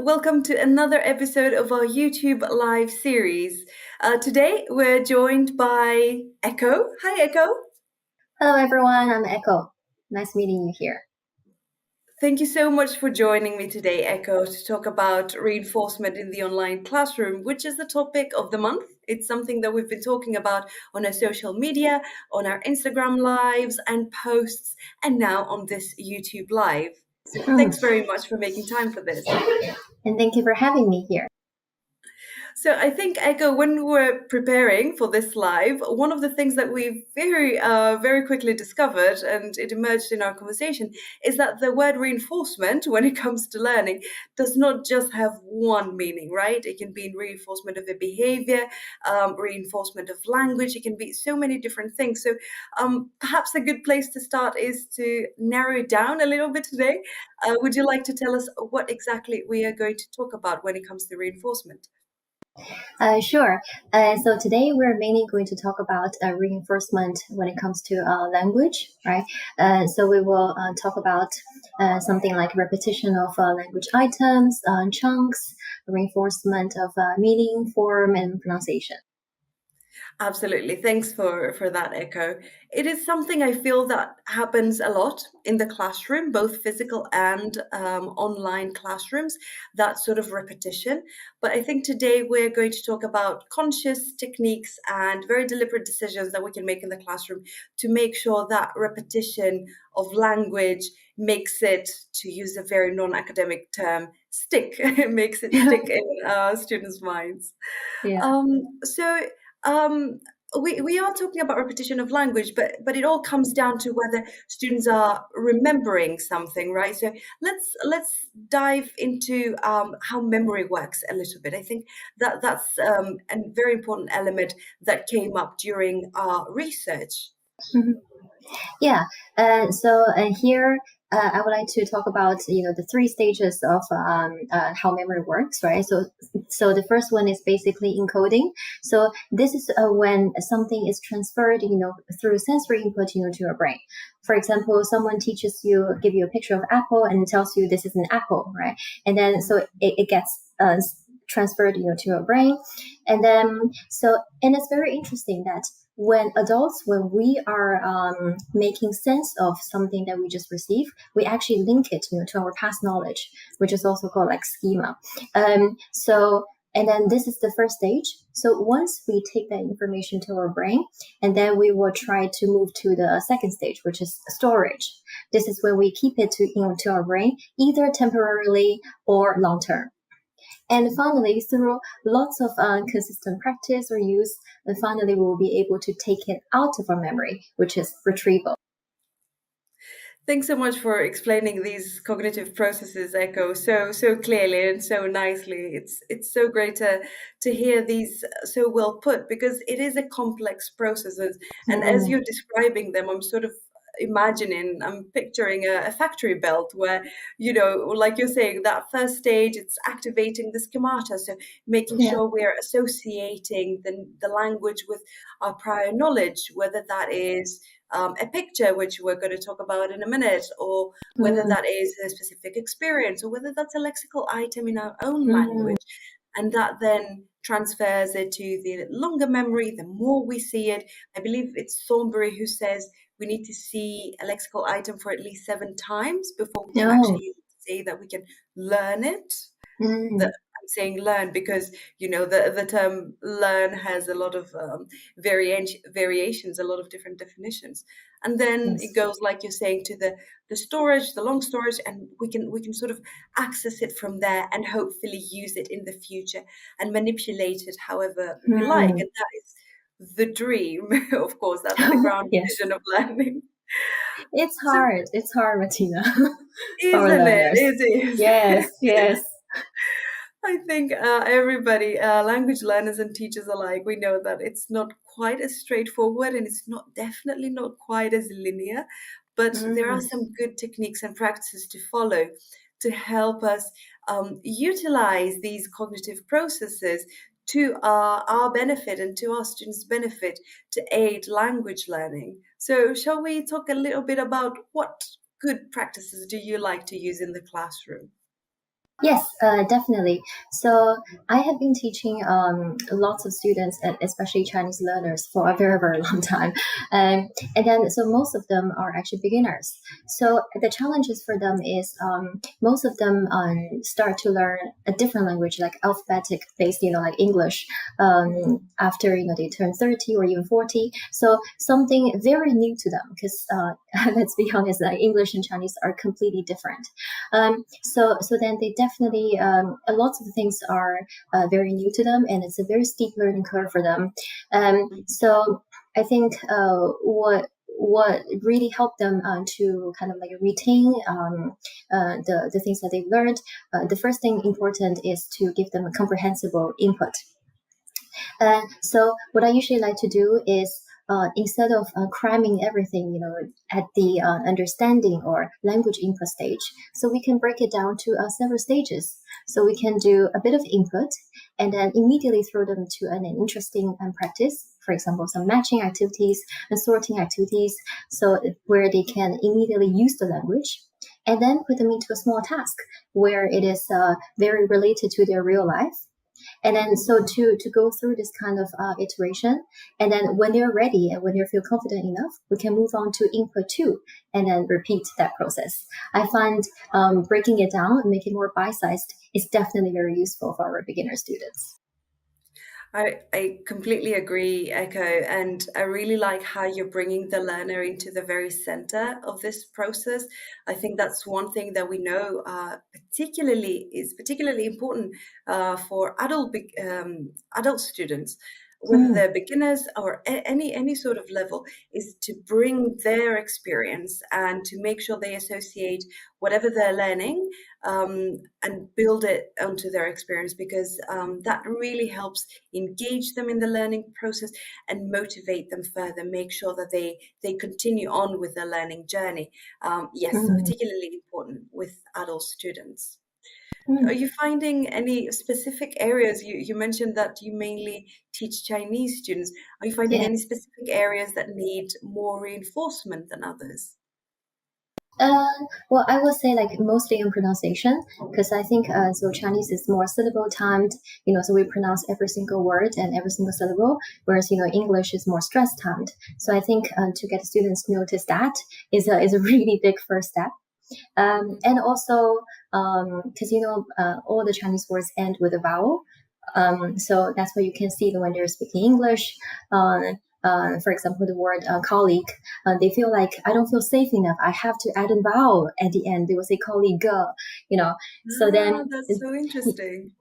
Welcome to another episode of our YouTube live series. Today we're joined by Echo. Hi, Echo. Hello everyone, I'm Echo. Nice meeting you here. Thank you so much for joining me today, Echo, to talk about reinforcement in the online classroom, which is the topic of the month. It's something that we've been talking about on our social media, on our Instagram lives and posts, and now on this YouTube live. So thanks very much for making time for this. And thank you for having me here. So I think, Echo, when we were preparing for this live, one of the things that we very quickly discovered, and it emerged in our conversation, is that the word reinforcement, when it comes to learning, does not just have one meaning, right? It can be reinforcement of a behavior, reinforcement of language. It can be so many different things. So perhaps a good place to start is to narrow it down a little bit today. Would you like to tell us what exactly we are going to talk about when it comes to reinforcement? Sure. So today we're mainly going to talk about reinforcement when it comes to language, right? So we will talk about something like repetition of language items, chunks, reinforcement of meaning, form, and pronunciation. Absolutely. Thanks for that, Echo. It is something I feel that happens a lot in the classroom, both physical and online classrooms, that sort of repetition. But I think today we're going to talk about conscious techniques and very deliberate decisions that we can make in the classroom to make sure that repetition of language makes it, to use a very non-academic term, stick. It makes it stick in students' minds. Yeah. So we are talking about repetition of language, but it all comes down to whether students are remembering something, right? So let's dive into how memory works a little bit. I think that's a very important element that came up during our research. Mm-hmm. Yeah, so here I would like to talk about the three stages of how memory works, right? So the first one is basically encoding. So this is when something is transferred, through sensory input, to your brain. For example, someone give you a picture of apple and tells you this is an apple, right? And then so it gets transferred, to your brain, and then and it's very interesting that when we are making sense of something that we just received, we actually link it to our past knowledge, which is also called like schema. And then this is the first stage. So once we take that information to our brain, and then we will try to move to the second stage, which is storage. This is when we keep it to our brain, either temporarily or long term. And finally, through lots of consistent practice or use, and finally we will be able to take it out of our memory, which is retrieval. Thanks so much for explaining these cognitive processes, Echo, so clearly and so nicely. It's so great to hear these so well put, because it is a complex process, and as you're describing them, I'm picturing a factory belt where, like you're saying, that first stage, it's activating the schemata, so making sure we're associating the language with our prior knowledge, whether that is a picture, which we're going to talk about in a minute, or whether that is a specific experience, or whether that's a lexical item in our own language. And that then transfers it to the longer memory, the more we see it. I believe it's Thornbury who says we need to see a lexical item for at least 7 times before we can actually say that we can learn it. I'm saying learn because, the term learn has a lot of variations, a lot of different definitions. And then it goes, like you're saying, to the storage, the long storage, and we can sort of access it from there and hopefully use it in the future and manipulate it however we like. And that is the dream, of course. That's the ground vision of learning. It's hard, Matina. Isn't it? It is. Yes. I think everybody, language learners and teachers alike, we know that it's not quite as straightforward, and it's definitely not quite as linear, but there are some good techniques and practices to follow to help us utilize these cognitive processes to our benefit and to our students' benefit to aid language learning. So shall we talk a little bit about what good practices do you like to use in the classroom? Yes, definitely. So I have been teaching lots of students, especially Chinese learners, for a very, very long time. And then, so most of them are actually beginners. So the challenges for them is most of them start to learn a different language, like alphabetic based, like English, after, they turn 30 or even 40. So something very new to them, because let's be honest, like English and Chinese are completely different. So then they definitely a lot of things are very new to them, and it's a very steep learning curve for them. So I think what really helped them to kind of like retain the things that they've learned. The first thing important is to give them a comprehensible input. So what I usually like to do is instead of cramming everything, at the understanding or language input stage, so we can break it down to several stages. So we can do a bit of input and then immediately throw them to an interesting practice. For example, some matching activities and sorting activities, so where they can immediately use the language. And then put them into a small task where it is very related to their real life, and then so to go through this kind of iteration, and then when they're ready and when they feel confident enough, we can move on to input two, and then repeat that process. I find breaking it down and make it more bite-sized is definitely very useful for our beginner students. I completely agree, Echo, and I really like how you're bringing the learner into the very center of this process. I think that's one thing that we know particularly important for adult students, whether Mm, they're beginners or any sort of level, is to bring their experience and to make sure they associate whatever they're learning and build it onto their experience, because that really helps engage them in the learning process and motivate them further, make sure that they continue on with their learning journey. Yes, mm, particularly important with adult students. Are mm. you finding any specific areas? You mentioned that you mainly teach Chinese students. Are you finding Yeah. any specific areas that need more reinforcement than others? Uh, well, I would say like mostly in pronunciation, because I think so Chinese is more syllable timed, so we pronounce every single word and every single syllable, whereas English is more stress timed. So I think to get students to notice that is a really big first step. And also because all the Chinese words end with a vowel, so that's why you can see that when they're speaking English. For example, the word colleague, they feel like I don't feel safe enough. I have to add a vowel at the end. They will say colleague, you know. So Ah, then, that's so interesting.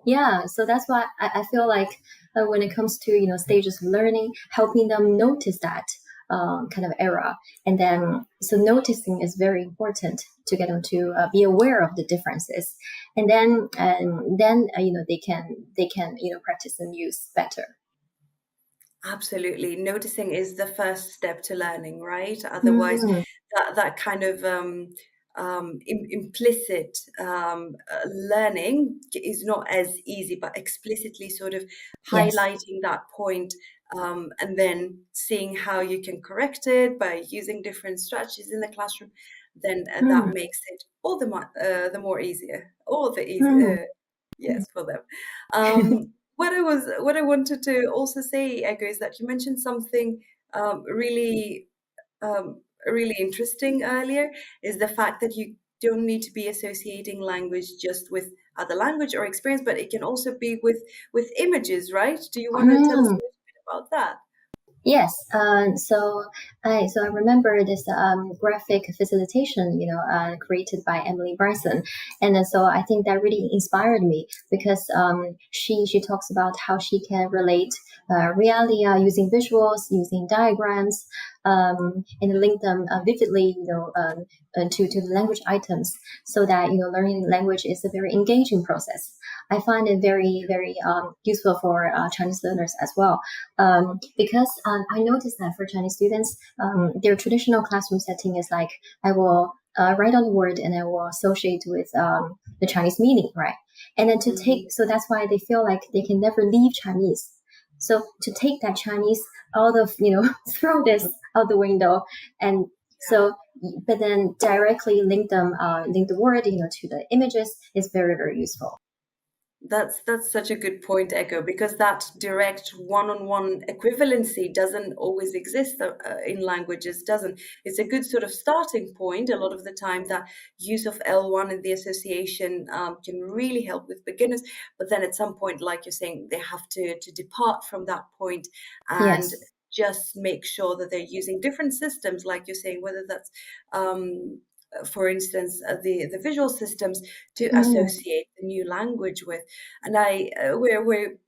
yeah. So that's why I feel like when it comes to stages of learning, helping them notice that kind of era, and then so noticing is very important to get them to be aware of the differences, and then they can practice and use better. Absolutely. Noticing is the first step to learning, right? Otherwise, Mm, that kind of implicit learning is not as easy, but explicitly sort of yes. highlighting that point, and then seeing how you can correct it by using different strategies in the classroom, then that Mm, makes it the more easier, all the mm, easier, yes, for them. What I wanted to also say, Ego, is that you mentioned something really really interesting earlier, is the fact that you don't need to be associating language just with other language or experience, but it can also be with images, right? Do you want to tell us a mm. little bit about that? Yes. So I remember this graphic facilitation, created by Emily Bryson, and so I think that really inspired me because she talks about how she can relate reality using visuals, using diagrams, and link them vividly, to the language items, so that learning language is a very engaging process. I find it very very useful for Chinese learners as well, because I noticed that for Chinese students, their traditional classroom setting is like I will write on the word and I will associate with the Chinese meaning, right? And then Mhm. so that's why they feel like they can never leave Chinese. So to take that Chinese out of, throw this out the window and So, but then directly link the word, to the images is very, very useful. That's such a good point, Echo, because that direct one-on-one equivalency doesn't always exist in languages, doesn't. It's a good sort of starting point. A lot of the time, that use of L1 in the association can really help with beginners. But then at some point, like you're saying, they have to depart from that point and Yes. just make sure that they're using different systems, like you're saying, whether that's for instance, the visual systems to Mm. associate the new language with. And we're going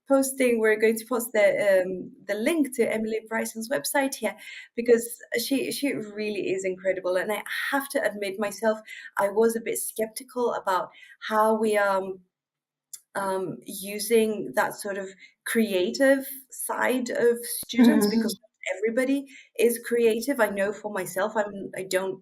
to post the link to Emily Bryson's website here, because she really is incredible. And I have to admit myself, I was a bit skeptical about how we using that sort of creative side of students, Mm. because everybody is creative. I know for myself, I don't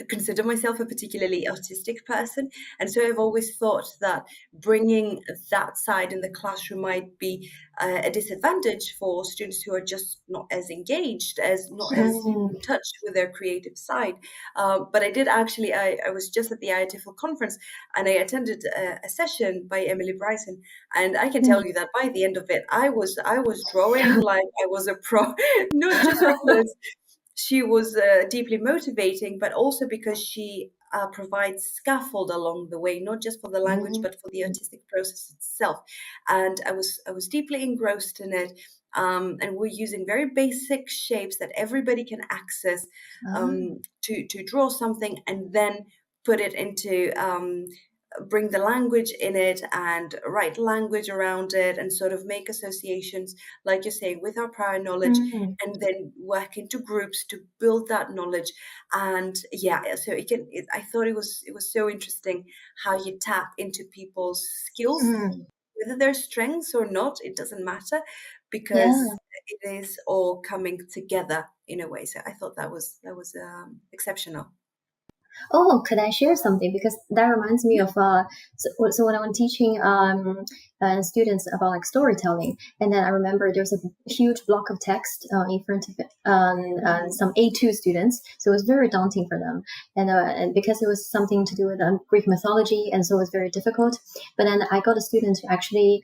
consider myself a particularly artistic person, and so I've always thought that bringing that side in the classroom might be a disadvantage for students who are just not as engaged, as not as Mm. in touch with their creative side. But I did actually, I was just at the IATIFL conference, and I attended a session by Emily Bryson, and I can tell you that by the end of it, I was drawing like I was a pro, not just because she was deeply motivating, but also because she provides scaffold along the way, not just for the language, Mm. but for the artistic process itself. And I was deeply engrossed in it. And we're using very basic shapes that everybody can access Ah. to draw something, and then put it into bring the language in it and write language around it, and sort of make associations, like you're saying, with our prior knowledge, Mm. and then work into groups to build that knowledge. And yeah, so I thought it was so interesting how you tap into people's skills, Mm. whether they're strengths or not, it doesn't matter, Yeah. because it is all coming together in a way. So I thought that was exceptional. Oh, could I share something? Because that reminds me of so when I'm teaching students about like storytelling, and then I remember there's a huge block of text in front of it, some A2 students, so it was very daunting for them, and because it was something to do with Greek mythology, and so it was very difficult. But then I got a student to actually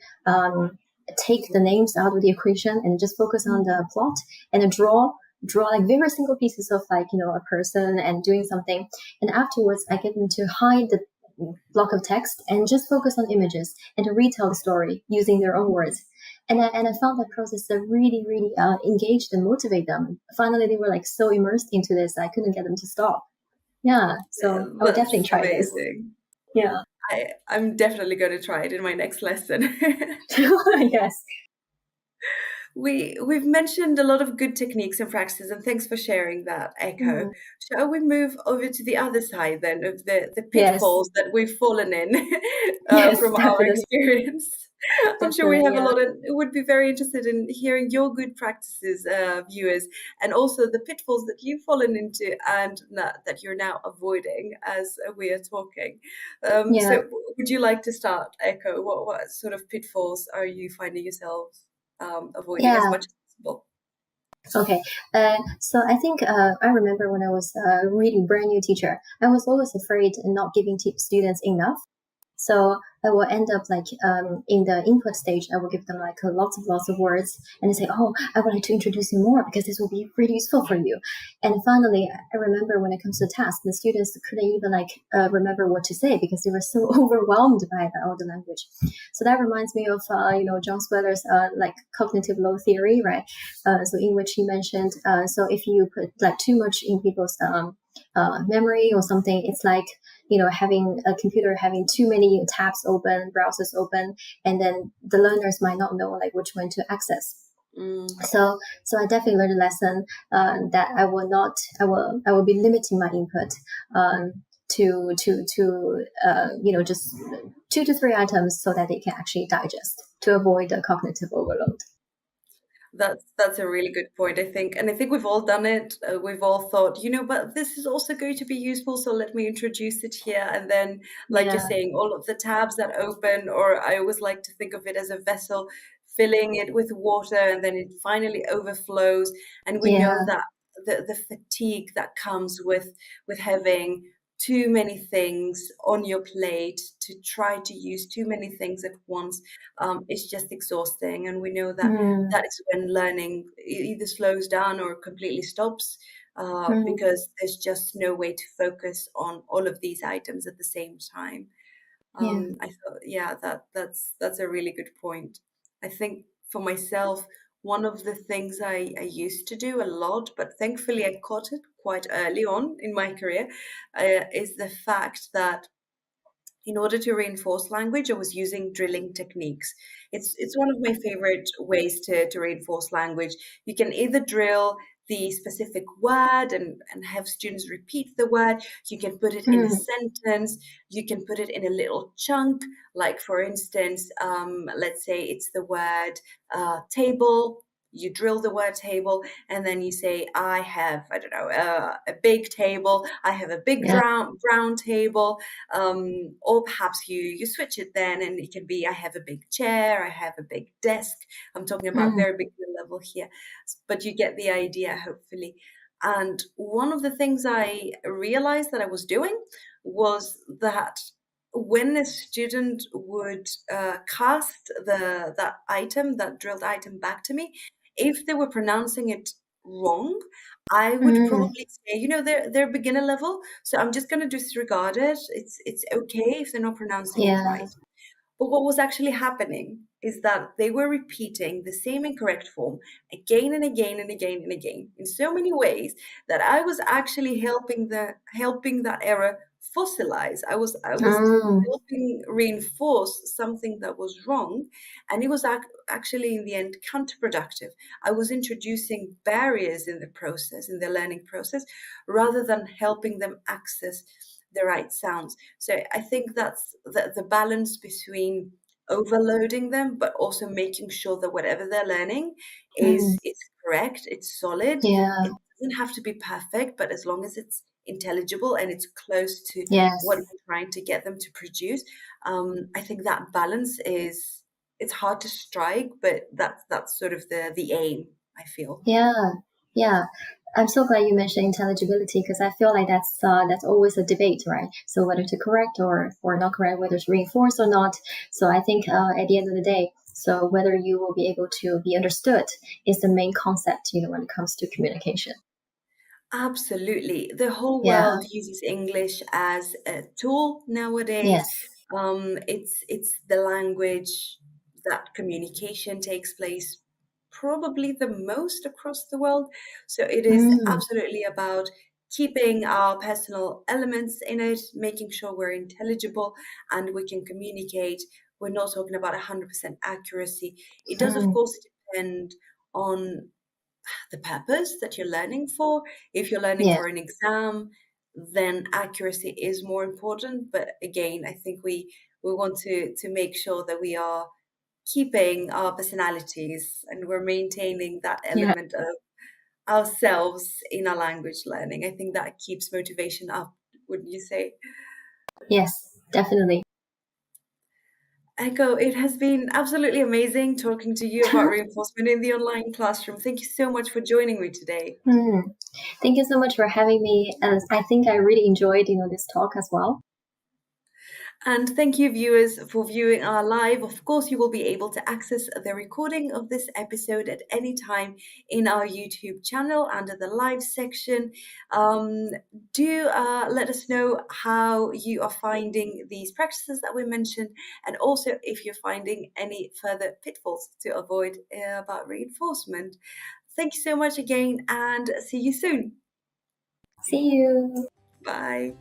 take the names out of the equation and just focus on the plot and draw like very single pieces of like a person and doing something, and afterwards I get them to hide the block of text and just focus on images and to retell the story using their own words. And I found that process that really, really engaged and motivate them. Finally, they were like so immersed into this, I couldn't get them to stop. Yeah, so I would definitely That's try this. amazing. Yeah. I'm definitely going to try it in my next lesson. Yes. We've mentioned a lot of good techniques and practices, and thanks for sharing that, Echo. Mm. Shall we move over to the other side then of the Yes. pitfalls that we've fallen in Yes, from our definitely. experience? I'm sure we Definitely, have a yeah. lot, and would be very interested in hearing your good practices, viewers, and also the pitfalls that you've fallen into and that you're now avoiding as we are talking. Yeah. So, would you like to start, Echo? What sort of pitfalls are you finding yourselves avoiding as Yeah. much as possible? Okay. So I think I remember when I was a really brand new teacher, I was always afraid of not giving students enough. So I will end up like in the input stage, I will give them like lots of words and they say, oh, I would like to introduce you more because this will be really useful for you. And finally, I remember when it comes to tasks, the students couldn't even like remember what to say because they were so overwhelmed by all the language. So that reminds me of, John Sweller's like cognitive load theory, right? So in which he mentioned, so if you put like too much in people's memory or something, it's like having a computer having too many tabs open, browsers open, and then the learners might not know like which one to access. So I definitely learned a lesson that I will be limiting my input to just 2 to 3 items so that they can actually digest to avoid the cognitive overload. That's a really good point, I think, and I think we've all done it. We've all thought, but this is also going to be useful, so let me introduce it here. And then, like you're Yeah. saying, all of the tabs that open, or I always like to think of it as a vessel, filling it with water, and then it finally overflows. And we know Yeah. that the fatigue that comes with having too many things on your plate, to try to use too many things at once, is just exhausting. And we know that mm, that is when learning either slows down or completely stops, mm, because there's just no way to focus on all of these items at the same time. yeah. I thought, yeah, that's a really good point. I think for myself, one of the things I used to do a lot, but thankfully I caught it quite early on in my career, is the fact that in order to reinforce language, I was using drilling techniques. It's one of my favorite ways to reinforce language. You can either drill the specific word and have students repeat the word. You can put it in a Mm, sentence. You can put it in a little chunk. Like, for instance, let's say it's the word table. You drill the word table, and then you say, I have, I don't know, a big table. I have a big yeah. brown table. Or perhaps you switch it then, and it can be, I have a big chair, I have a big desk. I'm talking about Mm, very big level here, but you get the idea, hopefully. And one of the things I realized that I was doing was that when a student would cast that item, that drilled item back to me, if they were pronouncing it wrong, I would mm, probably say, they're beginner level, so I'm just going to disregard it. It's okay if they're not pronouncing it yeah. right. But what was actually happening is that they were repeating the same incorrect form again and again and again and again in so many ways that I was actually helping that error fossilize. I was Mm, helping reinforce something that was wrong, and it was actually in the end counterproductive. I was introducing barriers in the process, in the learning process, rather than helping them access the right sounds. So I think that's the balance between overloading them, but also making sure that whatever they're learning mm, is correct, it's solid. yeah. It doesn't have to be perfect, but as long as it's intelligible and it's close to what Yes. we're trying to get them to produce, I think that balance is, it's hard to strike, but that's sort of the aim, I feel. Yeah. Yeah. I'm so glad you mentioned intelligibility because I feel like that's always a debate, right? So whether to correct or not correct, whether it's reinforced or not. So I think at the end of the day, so whether you will be able to be understood is the main concept, when it comes to communication. Absolutely. The whole Yeah. world uses English as a tool nowadays. Yes. It's the language that communication takes place probably the most across the world. So it is Mm, absolutely about keeping our personal elements in it, making sure we're intelligible and we can communicate. We're not talking about 100% accuracy. It does, of mm, course, depend on the purpose that you're learning for. If you're learning yeah. for an exam, then accuracy is more important. But again, I think we want to make sure that we are keeping our personalities and we're maintaining that Yeah. element of ourselves in our language learning. I think that keeps motivation up, wouldn't you say? Yes. Definitely. Echo, it has been absolutely amazing talking to you about reinforcement in the online classroom. Thank you so much for joining me today. Mm. Thank you so much for having me. I think I really enjoyed, this talk as well. And thank you, viewers, for viewing our live. Of course, you will be able to access the recording of this episode at any time in our YouTube channel under the live section. Um, do let us know how you are finding these practices that we mentioned, and also if you're finding any further pitfalls to avoid about reinforcement. Thank you so much again, and see you soon. See you. Bye.